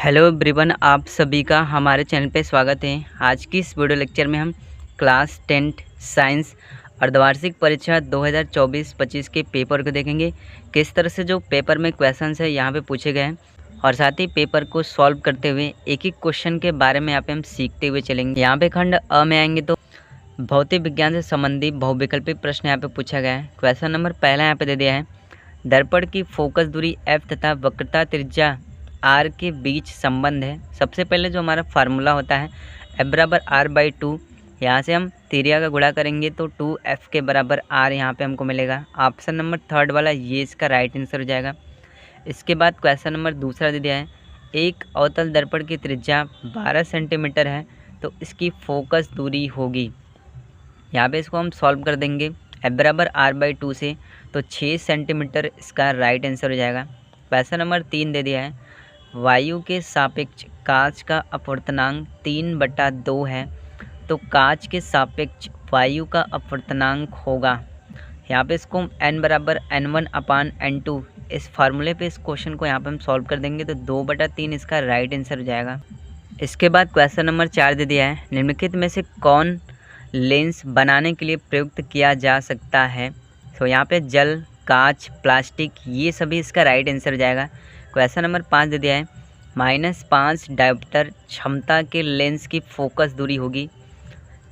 Hello everyone, आप सभी का हमारे चैनल पे स्वागत है। आज की इस वीडियो लेक्चर में हम क्लास 10th साइंस अर्धवार्षिक परीक्षा 2024-25 के पेपर को देखेंगे। किस तरह से जो पेपर में क्वेश्चंस है यहाँ पे पूछे गए हैं और साथ ही पेपर को सॉल्व करते हुए एक एक क्वेश्चन के बारे में यहाँ पे हम सीखते हुए चलेंगे। यहाँ पे खंड अ में आएंगे तो भौतिक विज्ञान से संबंधित बहुविकल्पी प्रश्न यहाँ पे पूछा गया है। क्वेश्चन नंबर पहला यहाँ पे दे दिया है, दर्पण की फोकस दूरी f तथा वक्रता त्रिज्या r के बीच संबंध है। सबसे पहले जो हमारा फार्मूला होता है f बराबर r/2, यहाँ से हम त्रिज्या का गुणा करेंगे तो 2f के बराबर r यहाँ पे हमको मिलेगा। ऑप्शन नंबर थर्ड वाला ये इसका राइट आंसर हो जाएगा। इसके बाद क्वेश्चन नंबर दूसरा दे दिया है, एक अवतल दर्पण की त्रिज्या 12 सेंटीमीटर है तो इसकी फोकस दूरी होगी। यहाँ पे इसको हम सॉल्व कर देंगे f बराबर r/2 से, तो 6 सेंटीमीटर इसका राइट आंसर हो जाएगा। क्वेश्चन नंबर 3 दे दिया है, वायु के सापेक्ष कांच का अपवर्तनांक 3/2 है तो कांच के सापेक्ष वायु का अपवर्तनांक होगा। यहाँ पे इसको n बराबर n1/n2 इस फार्मूले पे इस क्वेश्चन को यहाँ पे हम सॉल्व कर देंगे तो 2/3 इसका राइट आंसर हो जाएगा। इसके बाद क्वेश्चन नंबर 4 दे दिया है, निम्नलिखित में से कौन लेंस बनाने के लिए प्रयुक्त किया जा सकता है। तो यहाँ पे जल, कांच, प्लास्टिक ये सभी इसका राइट आंसर हो जाएगा। क्वेश्चन नंबर 5 दे दिया है, -5 डायोप्टर क्षमता के लेंस की फोकस दूरी होगी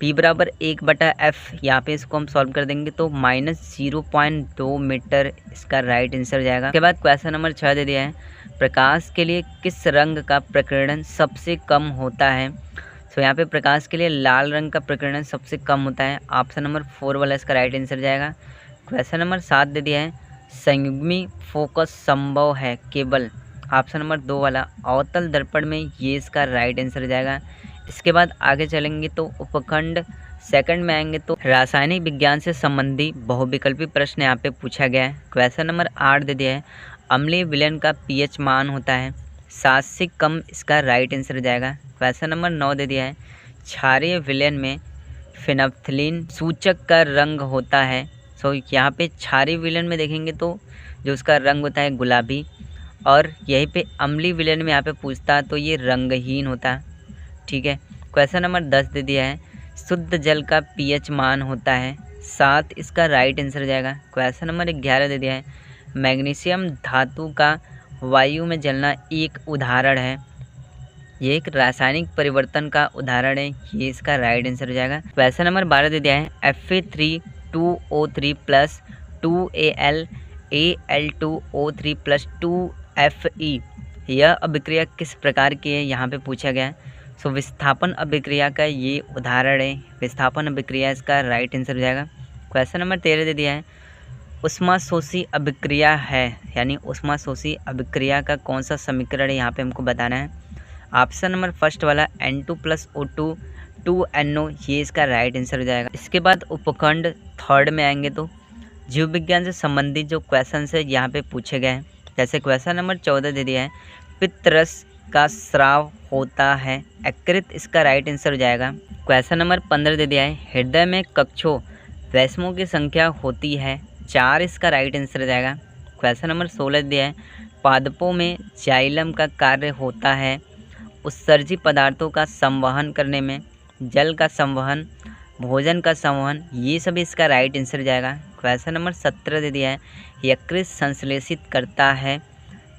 p बराबर 1/f। यहाँ पे इसको हम सॉल्व कर देंगे तो -0.2 मीटर इसका राइट आंसर हो जाएगा। उसके बाद क्वेश्चन नंबर 6 दे दिया है, प्रकाश के लिए किस रंग का प्रकीर्णन सबसे कम होता है। तो यहाँ पे प्रकाश के लिए लाल रंग का प्रकीर्णन सबसे कम होता है। ऑप्शन नंबर 4 वाला इसका राइट आंसर जाएगा। क्वेश्चन नंबर 7 दे दिया है, संयुग्मी फोकस संभव है केवल। ऑप्शन नंबर 2 वाला अवतल दर्पण में ये इसका राइट आंसर हो जाएगा। इसके बाद आगे चलेंगे तो उपखंड सेकंड में आएंगे तो रासायनिक विज्ञान से संबंधी बहुविकल्पी प्रश्न यहाँ पे पूछा गया है। क्वेश्चन नंबर 8 दे दिया है, अम्लीय विलयन का pH मान होता है 7 से कम, इसका राइट आंसर हो जाएगा। क्वेश्चन नंबर 9 दे दिया है, क्षारीय विलयन में फिनाप्थलीन सूचक का रंग होता है। सो यहाँ पे क्षारीय विलयन में देखेंगे तो जो उसका रंग होता है गुलाबी, और यहीं पे अम्लीय विलयन में यहाँ पे पूछता है तो ये रंगहीन होता है। ठीक है। क्वेश्चन नंबर 10 दे दिया है, शुद्ध जल का pH मान होता है 7, इसका राइट आंसर हो जाएगा। क्वेश्चन नंबर 11 दे दिया है, मैग्नीशियम धातु का वायु में जलना एक उदाहरण है। ये एक रासायनिक परिवर्तन का उदाहरण है, ये इसका राइट आंसर हो जाएगा। क्वेश्चन नंबर 12 दे दिया है, Fe3 2O3 plus 2Al Al2O3 plus 2Fe यह अभिक्रिया किस प्रकार की है, यहाँ पे पूछा गया है। सो विस्थापन अभिक्रिया का ये उदाहरण है, विस्थापन अभिक्रिया इसका राइट आंसर हो जाएगा। क्वेश्चन नंबर 13 दे दिया है, उष्माशोषी अभिक्रिया है, यानी उष्माशोषी अभिक्रिया का कौन सा समीकरण है यहाँ पे हमको बताना है। ऑप्शन नंबर फर्स्ट वाला N2 + O2 2NO ये इसका राइट आंसर हो जाएगा। इसके बाद उपखंड थर्ड में आएंगे तो जीव विज्ञान से संबंधित जो क्वेश्चन है यहाँ पे पूछे गए हैं। जैसे क्वेश्चन नंबर 14 दे दिया है, पित्तरस का स्राव होता है यकृत, इसका राइट आंसर हो जाएगा। क्वेश्चन नंबर 15 दे दिया है, हृदय में कक्षों वैष्मों की संख्या होती है 4, इसका राइट आंसर हो जाएगा। क्वेश्चन नंबर 16 दिया है, पादपों में जाइलम का कार्य होता है उत्सर्जी पदार्थों का संवहन करने में, जल का संवहन, भोजन का संवहन, ये सभी इसका राइट आंसर हो जाएगा। क्वेश्चन नंबर 17 दे दिया है, यकृत संश्लेषित करता है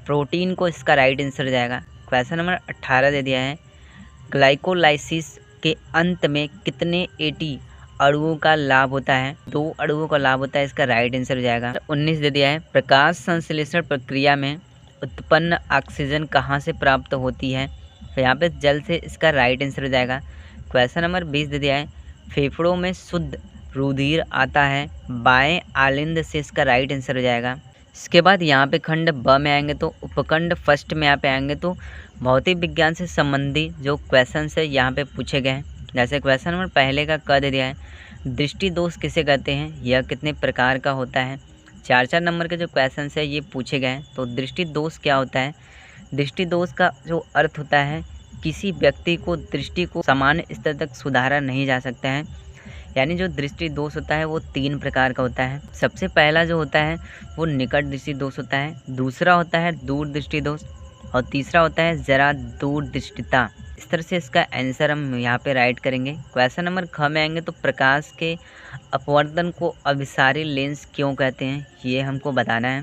प्रोटीन को, इसका राइट आंसर हो जाएगा। क्वेश्चन नंबर 18 दे दिया है, ग्लाइकोलाइसिस के अंत में कितने एटी अणुओं का लाभ होता है, 2 अणुओं का लाभ होता है, इसका राइट आंसर हो जाएगा। 19 दे दिया है, प्रकाश संश्लेषण प्रक्रिया में उत्पन्न ऑक्सीजन कहाँ से प्राप्त होती है, तो यहाँ पे जल से, इसका राइट आंसर हो जाएगा। क्वेश्चन नंबर 20 दे दिया है, फेफड़ों में शुद्ध रुधिर आता है बाएं आलिंद से, इसका राइट आंसर हो जाएगा। इसके बाद यहाँ पे खंड ब में आएंगे तो उपखंड फर्स्ट में यहाँ पे आएंगे तो भौतिक विज्ञान से संबंधी जो क्वेश्चन है यहाँ पे पूछे गए हैं। जैसे क्वेश्चन नंबर पहले का क दे दिया है, दृष्टि दोष किसे कहते हैं, यह कितने प्रकार का होता है। 4 नंबर के जो क्वेश्चन है ये पूछे गए हैं। तो दृष्टि दोष क्या होता है, दृष्टि दोष का जो अर्थ होता है, किसी व्यक्ति को दृष्टि को सामान्य स्तर तक सुधारा नहीं जा सकता है। यानी जो दृष्टि दोष होता है वो 3 प्रकार का होता है। सबसे पहला जो होता है वो निकट दृष्टि दोष होता है, दूसरा होता है दूर दृष्टि दोष, और तीसरा होता है ज़रा दूरदृष्टिता। इस तरह से इसका आंसर हम यहाँ पे राइट करेंगे। क्वेश्चन नंबर ख में आएंगे तो प्रकाश के अपवर्तन को अभिसारी लेंस क्यों कहते हैं, ये हमको बताना है।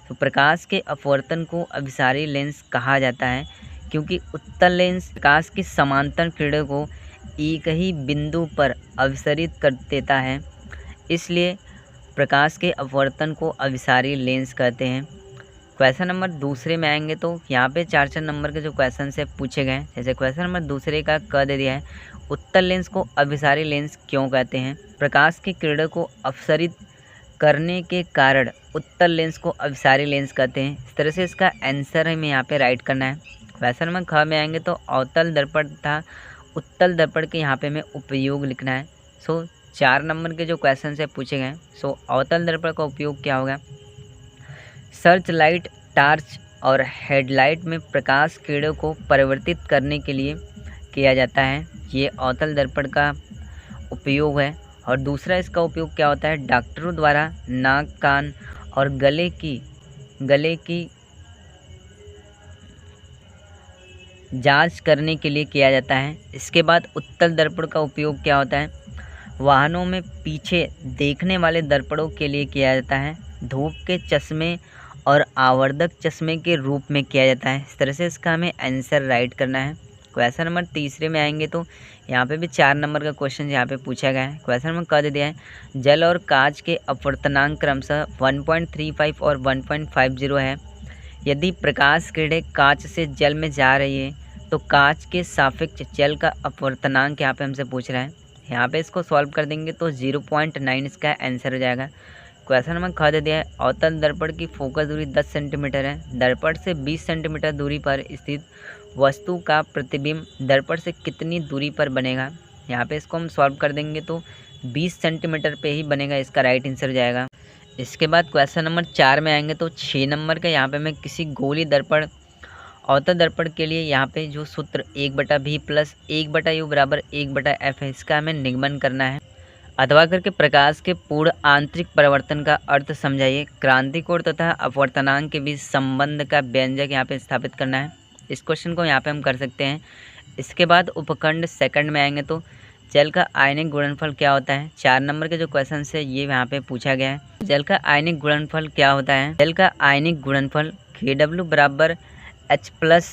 तो प्रकाश के अपवर्तन को अभिसारी लेंस कहा जाता है क्योंकि उत्तल लेंस प्रकाश की समांतर किरणों को एक ही बिंदु पर अभिसरित कर देता है, इसलिए प्रकाश के अपवर्तन को अभिसारी लेंस कहते हैं। क्वेश्चन नंबर दूसरे में आएंगे तो यहाँ पे 4 नंबर के जो क्वेश्चन से पूछे गए हैं, जैसे क्वेश्चन नंबर दूसरे का क दे दिया है, उत्तल लेंस को अभिसारी लेंस क्यों कहते हैं। प्रकाश की किरणों को अपसरित करने के कारण उत्तल लेंस को अभिसारी लेंस कहते हैं। इस तरह से इसका आंसर हमें यहाँ पे राइट करना है। क्वेश्चन नंबर ख में आएंगे तो अवतल दर्पण तथा उत्तल दर्पण के यहाँ पे हमें उपयोग लिखना है। 4 नंबर के जो क्वेश्चन से पूछे गए, अवतल दर्पण का उपयोग क्या होगा। सर्च लाइट, टार्च और हेडलाइट में प्रकाश किरणों को परिवर्तित करने के लिए किया जाता है, ये अवतल दर्पण का उपयोग है। और दूसरा इसका उपयोग क्या होता है, डॉक्टरों द्वारा नाक, कान और गले की जांच करने के लिए किया जाता है। इसके बाद उत्तल दर्पण का उपयोग क्या होता है, वाहनों में पीछे देखने वाले दर्पणों के लिए किया जाता है, धूप के चश्मे और आवर्धक चश्मे के रूप में किया जाता है। इस तरह से इसका हमें आंसर राइट करना है। क्वेश्चन नंबर तीसरे में आएंगे तो यहाँ पे भी 4 नंबर का क्वेश्चन यहाँ पे पूछा गया है। क्वेश्चन नंबर कह दिया है, जल और कांच के अपवर्तनांक क्रमशः 1.35 और 1.50 है। यदि प्रकाश किरणें कांच से जल में जा रही है तो कांच के सापेक्ष जल का अपवर्तनांक यहाँ पे हमसे पूछ रहा है। यहाँ पे इसको सॉल्व कर देंगे तो 0.9 इसका आंसर हो जाएगा। क्वेश्चन नंबर ख दे दिया है, अवतल दर्पण की फोकस दूरी 10 सेंटीमीटर है। दर्पण से 20 सेंटीमीटर दूरी पर स्थित वस्तु का प्रतिबिंब दर्पण से कितनी दूरी पर बनेगा। यहाँ पे इसको हम सॉल्व कर देंगे तो 20 सेंटीमीटर पे ही बनेगा, इसका राइट आंसर हो जाएगा। इसके बाद क्वेश्चन नंबर 4 में आएंगे तो 6 नंबर का यहाँ पे हमें किसी गोली दर्पण अवतल दर्पण के लिए यहाँ पे जो सूत्र 1/v प्लस 1/u बराबर 1/f है, इसका हमें निगमन करना है। अथवा करके प्रकाश के पूर्ण आंतरिक परिवर्तन का अर्थ समझाइए। क्रांतिकोण तथा अपवर्तनांक के बीच संबंध का व्यंजक यहाँ पे स्थापित करना है। इस क्वेश्चन को यहाँ पे हम कर सकते हैं। इसके बाद उपखंड सेकंड में आएंगे तो जल का आयनिक गुणनफल क्या होता है। 4 नंबर के जो क्वेश्चन है ये यहाँ पे पूछा गया है। जल का आयनिक गुणनफल क्या होता है। जल का आयनिक गुणनफल Kw बराबर H+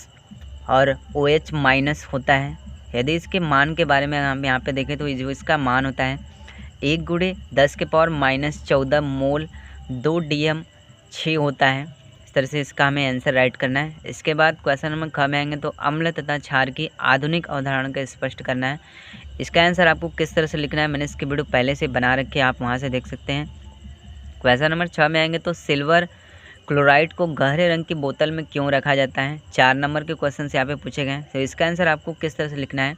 और OH- होता है। यदि इसके मान के बारे में हम यहाँ पे देखें तो जो इसका मान होता है 1 × 10⁻⁻14 मोल 2 DM 6 होता है। इस तरह से इसका हमें आंसर राइट करना है। इसके बाद क्वेश्चन नंबर ख में आएंगे तो अम्ल तथा क्षार की आधुनिक अवधारणा का स्पष्ट करना है। इसका आंसर आपको किस तरह से लिखना है, मैंने इसकी वीडियो पहले से बना रखी है, आप वहाँ से देख सकते हैं। क्वेश्चन नंबर 6 में आएंगे तो सिल्वर क्लोराइड को गहरे रंग की बोतल में क्यों रखा जाता है। 4 नंबर के क्वेश्चन से यहाँ पे पूछे गए हैं। तो इसका आंसर आपको किस तरह से लिखना है।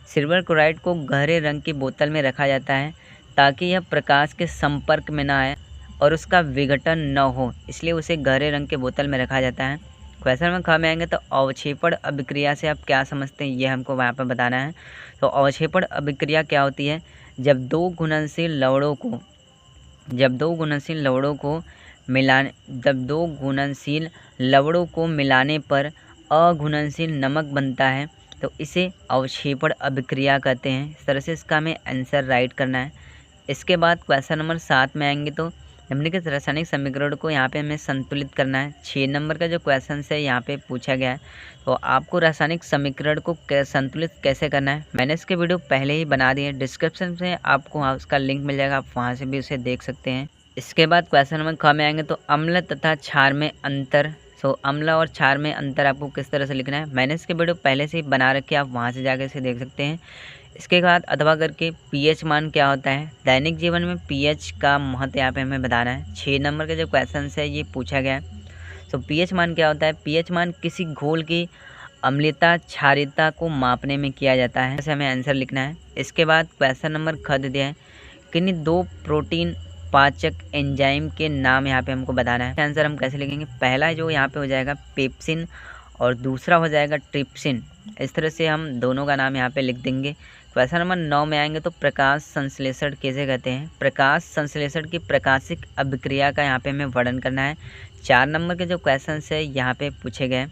सिल्वर क्लोराइड को गहरे रंग की बोतल में रखा जाता है ताकि यह प्रकाश के संपर्क में ना आए और उसका विघटन न हो, इसलिए उसे गहरे रंग के बोतल में रखा जाता है। क्वेश्चन में ख में आएंगे तो अवक्षेपण अभिक्रिया से आप क्या समझते हैं, ये हमको वहाँ पर बताना है। तो अवक्षेपण अभिक्रिया क्या होती है, जब दो घुलनशील लवणों को मिलाने पर अघुलनशील नमक बनता है तो इसे अवक्षेपण अभिक्रिया कहते हैं। इस तरह से इसका हमें आंसर राइट करना है। इसके बाद क्वेश्चन नंबर 7 में आएंगे तो निम्नलिखित रासायनिक समीकरण को यहाँ पे हमें संतुलित करना है। 6 नंबर का जो क्वेश्चन है यहाँ पे पूछा गया है, तो आपको रासायनिक समीकरण को संतुलित कैसे करना है, मैंने इसके वीडियो पहले ही बना दिए, डिस्क्रिप्शन में आपको उसका लिंक मिल जाएगा, आप वहाँ से भी उसे देख सकते हैं। इसके बाद क्वेश्चन नंबर ख में आएंगे तो अम्ल तथा क्षार में अंतर। अम्ल और क्षार में अंतर आपको किस तरह से लिखना है, मैंने इसके वीडियो पहले से ही बना रखे, आप वहाँ से जाकर इसे देख सकते हैं। इसके बाद अथवा करके pH मान क्या होता है। दैनिक जीवन में pH का महत्व यहाँ पे हमें बताना है। 6 नंबर के जो क्वेश्चन है ये पूछा गया है। pH मान क्या होता है। pH मान किसी घोल की अम्लता क्षारीयता को मापने में किया जाता है, ऐसे हमें आंसर लिखना है। इसके बाद क्वेश्चन नंबर ख दे दिया है, किन्हीं 2 प्रोटीन पाचक एंजाइम के नाम यहाँ पे हमको बताना है। आंसर हम कैसे लिखेंगे, पहला जो यहाँ पे हो जाएगा पेप्सिन और दूसरा हो जाएगा ट्रिप्सिन। इस तरह से हम दोनों का नाम यहाँ पे लिख देंगे। क्वेश्चन नंबर 9 में आएंगे तो प्रकाश संश्लेषण कैसे कहते हैं। प्रकाश संश्लेषण की प्रकाशिक अभिक्रिया का यहाँ पे हमें वर्णन करना है। 4 नंबर के जो क्वेश्चन है यहाँ पे पूछे गए,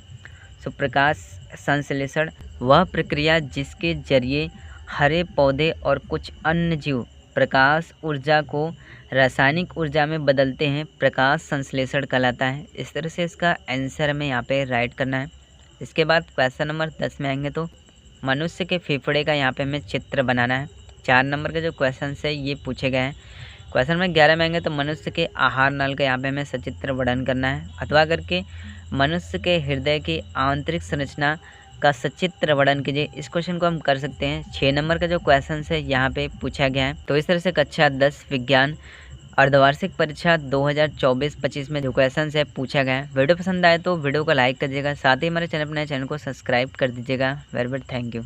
सुप्रकाश संश्लेषण वह प्रक्रिया जिसके जरिए हरे पौधे और कुछ अन्य जीव प्रकाश ऊर्जा को रासायनिक ऊर्जा में बदलते हैं, प्रकाश संश्लेषण कहलाता है। इस तरह से इसका आंसर हमें यहाँ पे राइट करना है। इसके बाद क्वेश्चन नंबर 10 में आएंगे तो मनुष्य के फेफड़े का यहाँ पे हमें चित्र बनाना है। 4 नंबर के जो क्वेश्चन है ये पूछे गए हैं। क्वेश्चन नंबर 11 में आएंगे तो मनुष्य के आहार नल का यहाँ पे हमें सचित्र वर्णन करना है, अथवा करके मनुष्य के हृदय की आंतरिक संरचना का सचित्र वर्णन कीजिए। इस क्वेश्चन को हम कर सकते हैं। 6 नंबर का जो क्वेश्चन है यहाँ पे पूछा गया है। तो इस तरह से कक्षा 10 विज्ञान अर्धवार्षिक परीक्षा 2024-25 में जो क्वेश्चन है पूछा गया है। वीडियो पसंद आए तो वीडियो को लाइक कर दीजिएगा, साथ ही हमारे चैनल को सब्सक्राइब कर दीजिएगा। Very very thank you.